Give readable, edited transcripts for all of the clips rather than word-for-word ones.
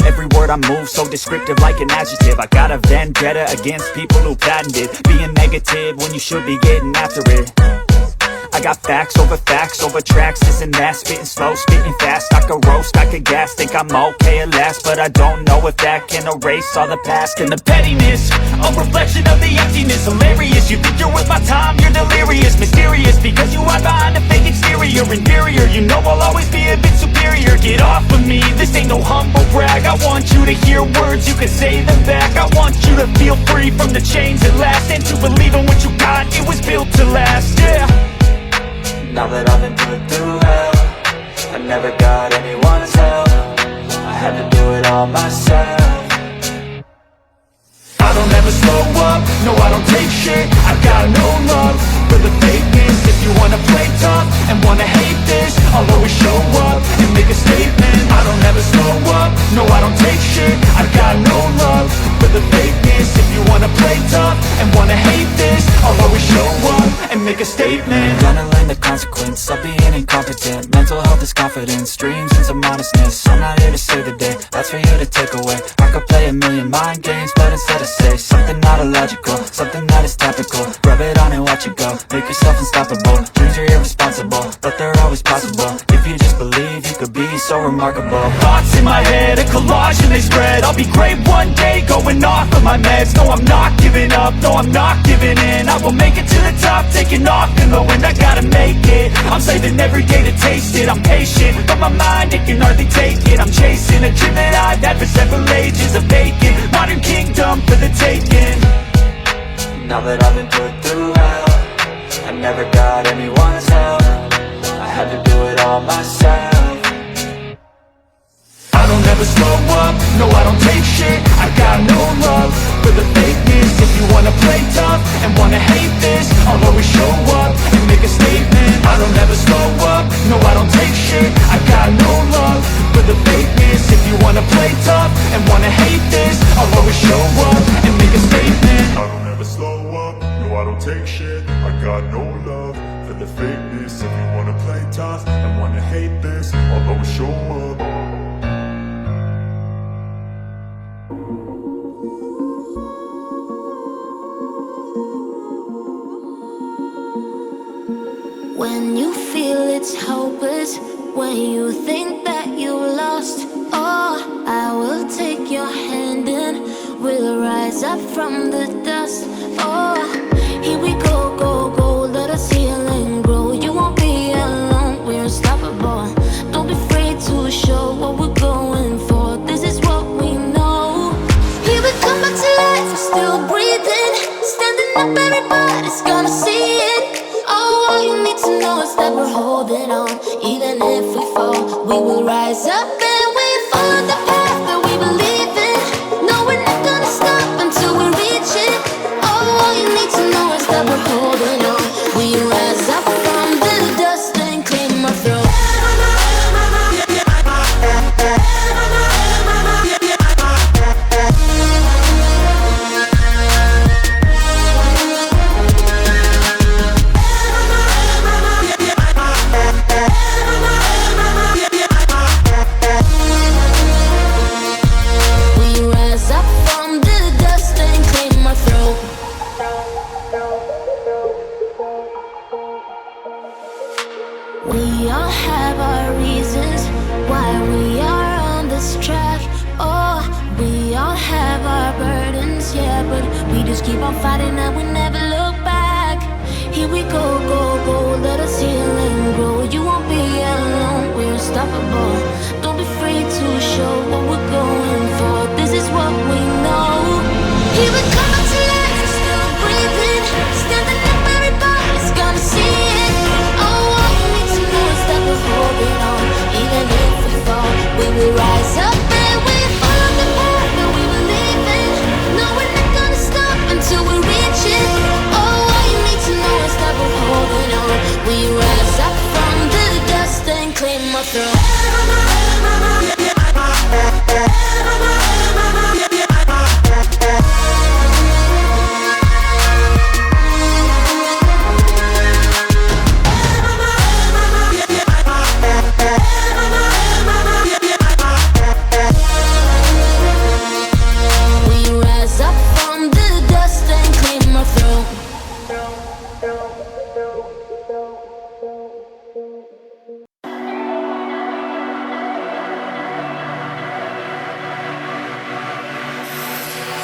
Every word I move so descriptive like an adjective. I got a vendetta against people who patented being negative when you should be getting after it. I got facts over tracks, this and that. Spitting slow, spitting fast, I could roast, I could gas. Think I'm okay at last, but I don't know if that can erase all the past. And the pettiness, a reflection of the emptiness. Hilarious, you think you're worth my time, you're delirious. Mysterious, because you hide behind a fake exterior. Inferior, you know I'll always be a bit superior. Get off of me, this ain't no humble brag. I want you to hear words, you can say them back. I want you to feel free from the chains at last, and to believe in what you got, it was built to last, yeah. Now that I've been put through hell, I never got anyone's help. I had to do it all myself. I don't ever slow up, no I don't take shit. I got no love for the fakeness. If you wanna play tough and wanna hate this, I'll always show up and make a statement. I don't ever slow up, no I don't take shit. I got no love for the fakeness. If you wanna play tough and wanna hate this, I'll always show up and make a statement. Gonna learn the consequence of being incompetent. Mental health is confidence, dreams and some modestness. I'm not here to save the day, that's for you to take away. I could play a million mind games, but instead I say something not illogical, something that is topical. Rub it on and watch it go, make yourself unstoppable. Dreams are irresponsible, but they're always possible. If you just believe, you could be so remarkable. Thoughts in my head, a collage and they spread. I'll be great one day, going off of my meds. No, I'm not giving up, no, I'm not giving in. I will make it to the top, taking off in the wind. I gotta make it, I'm saving every day to taste it. I'm patient, but my mind, it can hardly take it. I'm chasing a dream that I've had for several ages. A vacant, modern kingdom for the taking. Now that I've been put through hell, I never got anyone's help. I had to do it all myself. I don't ever slow up, no I don't take shit. I got no love for the fakeness. If you wanna play tough and wanna hate this, I'll always show up and make a statement. I don't ever slow up, no I don't take shit. I got no love for the fakeness. If you wanna play tough and wanna hate this, I'll always show up and make a statement. I don't ever slow up, no I don't take shit. I got no love for the fakeness. If you wanna play tough and wanna hate this, I'll always show up. When you feel it's hopeless, when you think that you lost, oh, I will take your hand and we'll rise up from the dust. Oh, here we go, go, go, let us heal and grow. You won't be alone, we're unstoppable. Don't be afraid to show what we're going for. This is what we know. Here we come back to life, we're still breathing. Standing up, everybody's gonna see it. Oh, all you need to know is that we're holding on. Even if we fall, we will rise up and we follow the path that we believe in. No, we're not gonna stop until we reach it. Oh, all you need to know is that we're holding on. We rise up from the dust and clean my throat. We all have our reasons why we are on this track. Oh, we all have our burdens, yeah, but we just keep on fighting and we never look back. Here we go, go, go, let us heal and grow. You won't be alone, we're unstoppable. Don't be afraid to show what we're going for. This is what we know. Here we come back to life, we're still breathing. Standing up, everybody's gonna see it. Oh, all you need to know is that we're holding on. Even if we fall, we will rise up and we follow the path that we believe in. No, we're not gonna stop until we reach it. Oh, all you need to know is that we're holding on. We rise up from the dust and clean my throat.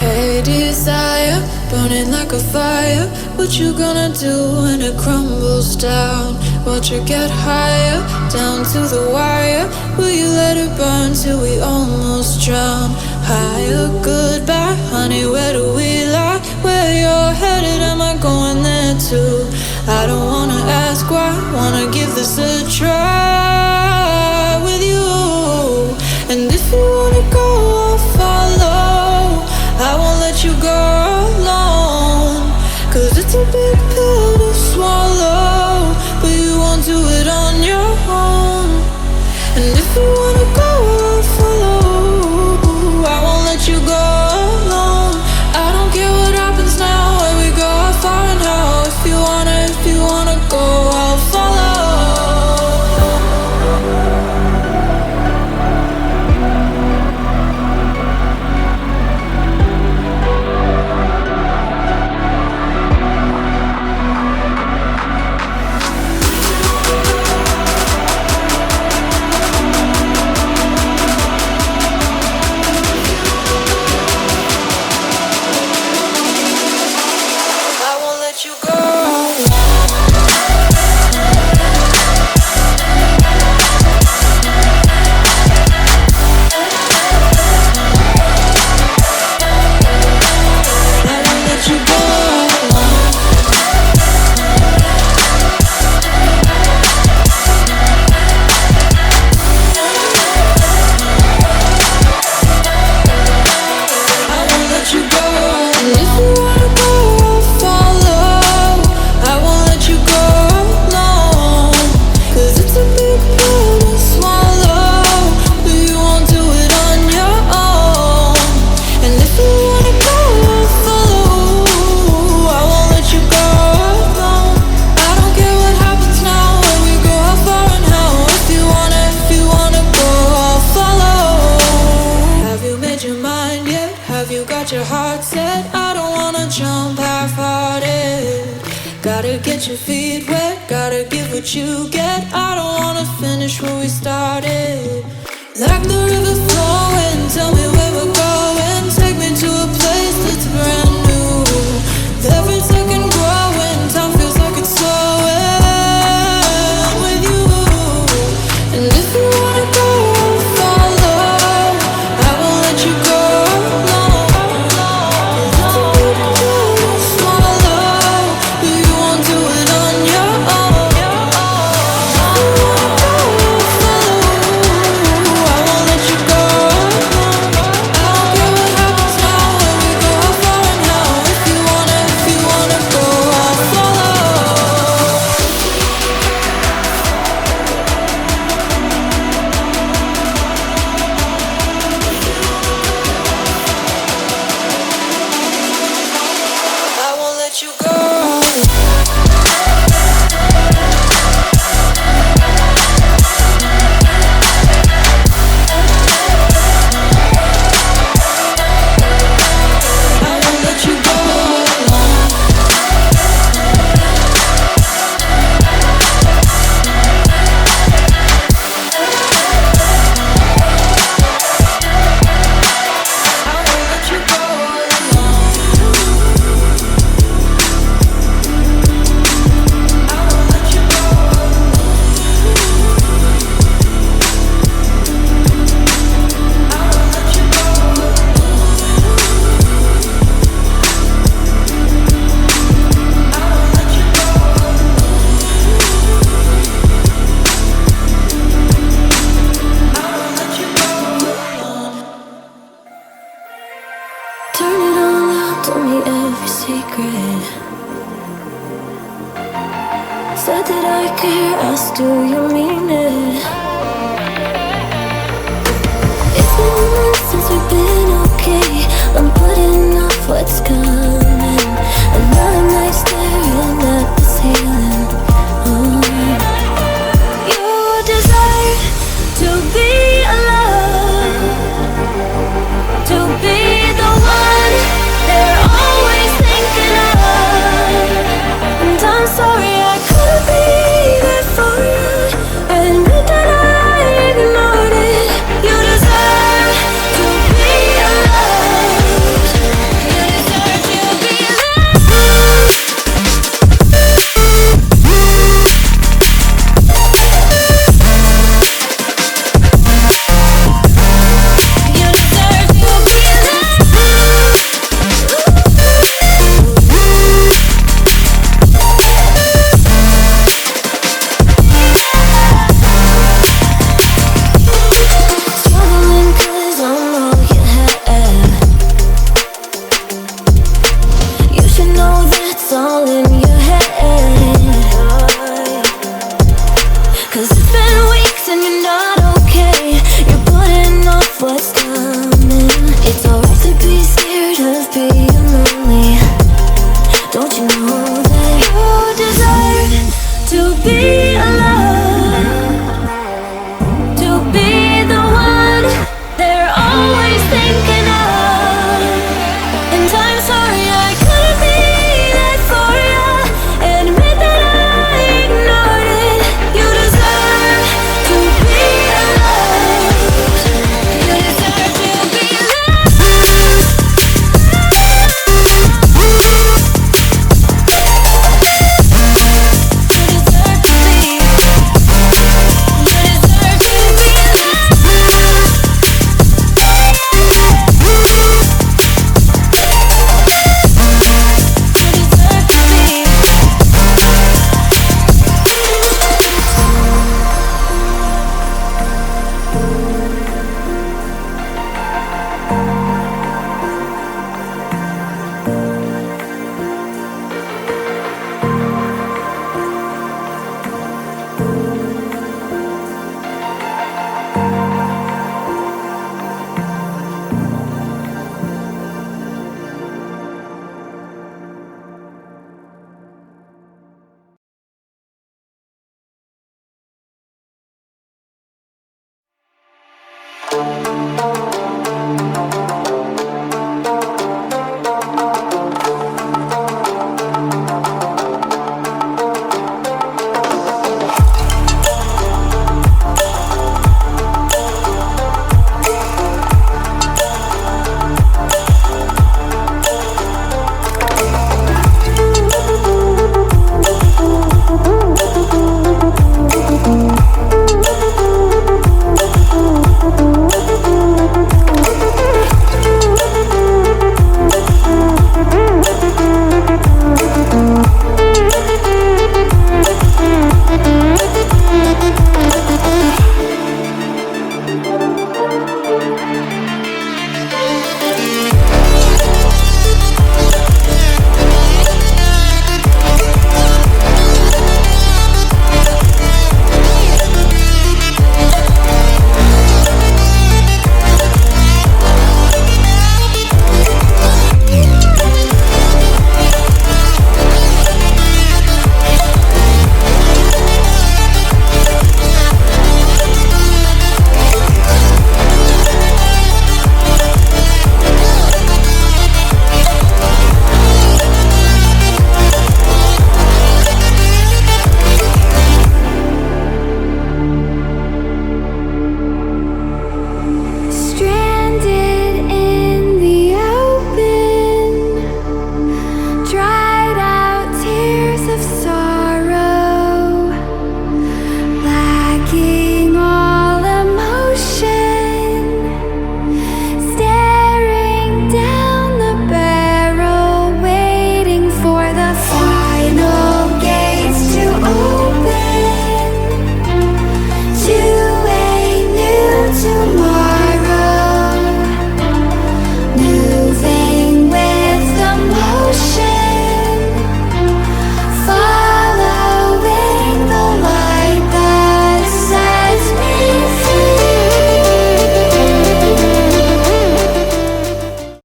Hey desire, burning like a fire. What you gonna do when it crumbles down? Watch it get higher, down to the wire. Will you let it burn till we almost drown? Higher, goodbye, honey, where do we lie? Where you're headed, am I going there too? I don't wanna ask why, wanna give this a try with you. And if you wanna go, I'll follow. I won't let you go alone, 'cause it's a big pill to swallow, but you won't do it on your own. And if you wanna go, I'll follow. I won't let you go alone. I don't care what happens now, where we go, how far and how. If you wanna go, I'll follow. Gotta get your feet wet, gotta give what you get. I don't wanna finish where we started. Like the river flowing, tell me where we're going. Take me to a place that's brand new. Every second growing, time feels like it's slowing with you. And if you wanna go, I'll follow. I won't let you go alone. It's a big deal to swallow. If you won't do it on your own. If you wanna go, I'll follow. I won't let you go alone. I don't care what happens now, where we go, how far and how. If you wanna go, I'll follow. I won't let you go. I won't let you go. I won't let you go alone. I won't let you go alone. I won't let you go Turn it all out, tell me every secret. Said that I care, ask do you mean it? It's been months since we've been okay. I'm putting off what's coming. Another night staring at the ceiling. You deserve to be alone, to be the one they're always thinking of. And I'm sorry I couldn't be there for you. Admit that I ignored it. You deserve to be alone. You deserve to be alone. You deserve to be alone. Struggling 'cause I'm all you have. You should know that's all in